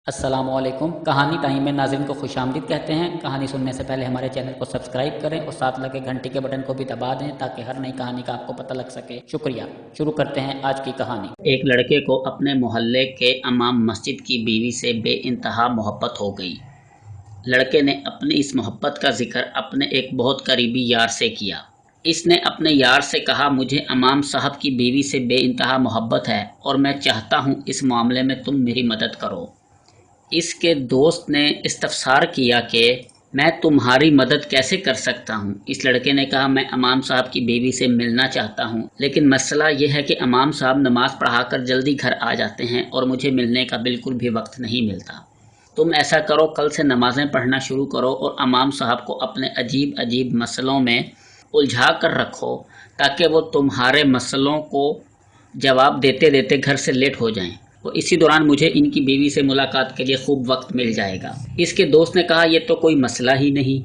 अस्सलामुअलैकुम। कहानी टाइम में नाज़रीन को खुश आमदीद कहते हैं। कहानी सुनने से पहले हमारे चैनल को सब्सक्राइब करें और साथ लगे घंटी के बटन को भी दबा दें ताकि हर नई कहानी का आपको पता लग सके। शुक्रिया। शुरू करते हैं आज की कहानी। एक लड़के को अपने मोहल्ले के इमाम मस्जिद की बीवी से बेइंतहा मोहब्बत हो गई। लड़के ने अपनी इस मोहब्बत का जिक्र अपने एक बहुत करीबी यार से किया। इसने अपने यार से कहा, मुझे इमाम साहब की बीवी से बेइंतहा मोहब्बत है और मैं चाहता हूँ इस मामले में तुम मेरी मदद करो। इसके दोस्त ने इस्तफसार किया कि मैं तुम्हारी मदद कैसे कर सकता हूँ। इस लड़के ने कहा, मैं इमाम साहब की बीवी से मिलना चाहता हूँ, लेकिन मसला ये है कि इमाम साहब नमाज पढ़ाकर जल्दी घर आ जाते हैं और मुझे मिलने का बिल्कुल भी वक्त नहीं मिलता। तुम ऐसा करो, कल से नमाज़ें पढ़ना शुरू करो और इमाम साहब को अपने अजीब अजीब मसलों में उलझा कर रखो ताकि वो तुम्हारे मसलों को जवाब देते देते घर से लेट हो जाएं। और इसी दौरान मुझे इनकी बीवी से मुलाकात के लिए खूब वक्त मिल जाएगा। इसके दोस्त ने कहा, यह तो कोई मसला ही नहीं।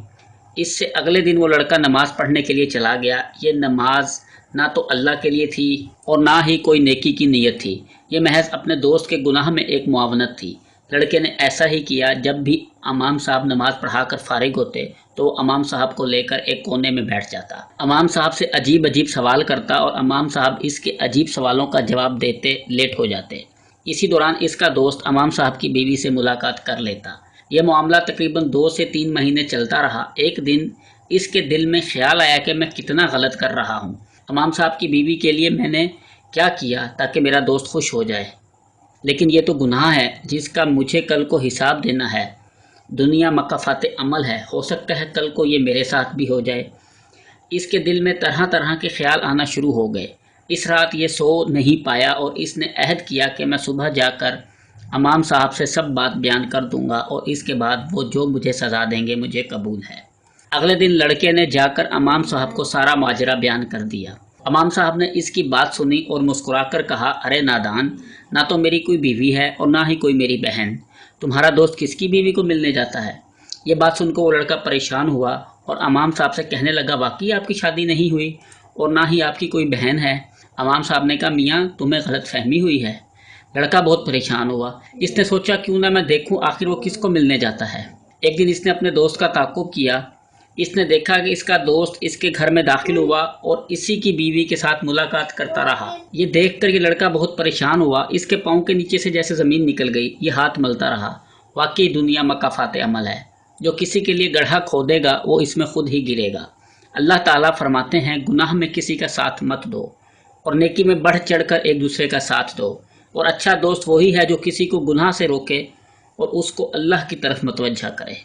इससे अगले दिन वो लड़का नमाज़ पढ़ने के लिए चला गया। ये नमाज ना तो अल्लाह के लिए थी और ना ही कोई नेकी की नीयत थी। ये महज अपने दोस्त के गुनाह में एक मुआवनत थी। लड़के ने ऐसा ही किया। जब भी इमाम साहब नमाज पढ़ाकर फारिग होते तो इमाम साहब को लेकर एक कोने में बैठ जाता। इमाम साहब से अजीब अजीब सवाल करता और इमाम साहब इसके अजीब सवालों का जवाब देते लेट हो जाते। इसी दौरान इसका दोस्त इमाम साहब की बीवी से मुलाकात कर लेता। यह मामला तकरीबन 2 से 3 महीने चलता रहा। एक दिन इसके दिल में ख्याल आया कि मैं कितना गलत कर रहा हूँ। इमाम साहब की बीवी के लिए मैंने क्या किया ताकि मेरा दोस्त खुश हो जाए, लेकिन ये तो गुनाह है जिसका मुझे कल को हिसाब देना है। दुनिया मकाफात अमल है, हो सकता है कल को ये मेरे साथ भी हो जाए। इसके दिल में तरह तरह के ख्याल आना शुरू हो गए। इस रात ये सो नहीं पाया और इसने अहद किया कि मैं सुबह जाकर इमाम साहब से सब बात बयान कर दूंगा और इसके बाद वो जो मुझे सज़ा देंगे मुझे कबूल है। अगले दिन लड़के ने जाकर इमाम साहब को सारा माजरा बयान कर दिया। इमाम साहब ने इसकी बात सुनी और मुस्कुराकर कहा, अरे नादान, ना तो मेरी कोई बीवी है और ना ही कोई मेरी बहन। तुम्हारा दोस्त किसकी बीवी को मिलने जाता है? ये बात सुनकर वो लड़का परेशान हुआ और इमाम साहब से कहने लगा, वाकई आपकी शादी नहीं हुई और ना ही आपकी कोई बहन है। इमाम साहब ने कहा, मियाँ तुम्हें गलत फहमी हुई है। लड़का बहुत परेशान हुआ। इसने सोचा, क्यों ना मैं देखूं आखिर वो किसको मिलने जाता है। एक दिन इसने अपने दोस्त का ताक़ुब किया। इसने देखा कि इसका दोस्त इसके घर में दाखिल हुआ और इसी की बीवी के साथ मुलाकात करता रहा। ये देखकर ये लड़का बहुत परेशान हुआ। इसके पाँव के नीचे से जैसे ज़मीन निकल गई। ये हाथ मलता रहा। वाकई दुनिया मकाफात अमल है। जो किसी के लिए गड्ढा खोदेगा वो इसमें खुद ही गिरेगा। अल्लाह ताला फरमाते हैं, गुनाह में किसी का साथ मत दो और नेकी में बढ़ चढ़कर एक दूसरे का साथ दो। और अच्छा दोस्त वही है जो किसी को गुनाह से रोके और उसको अल्लाह की तरफ मुतवज्जा करे।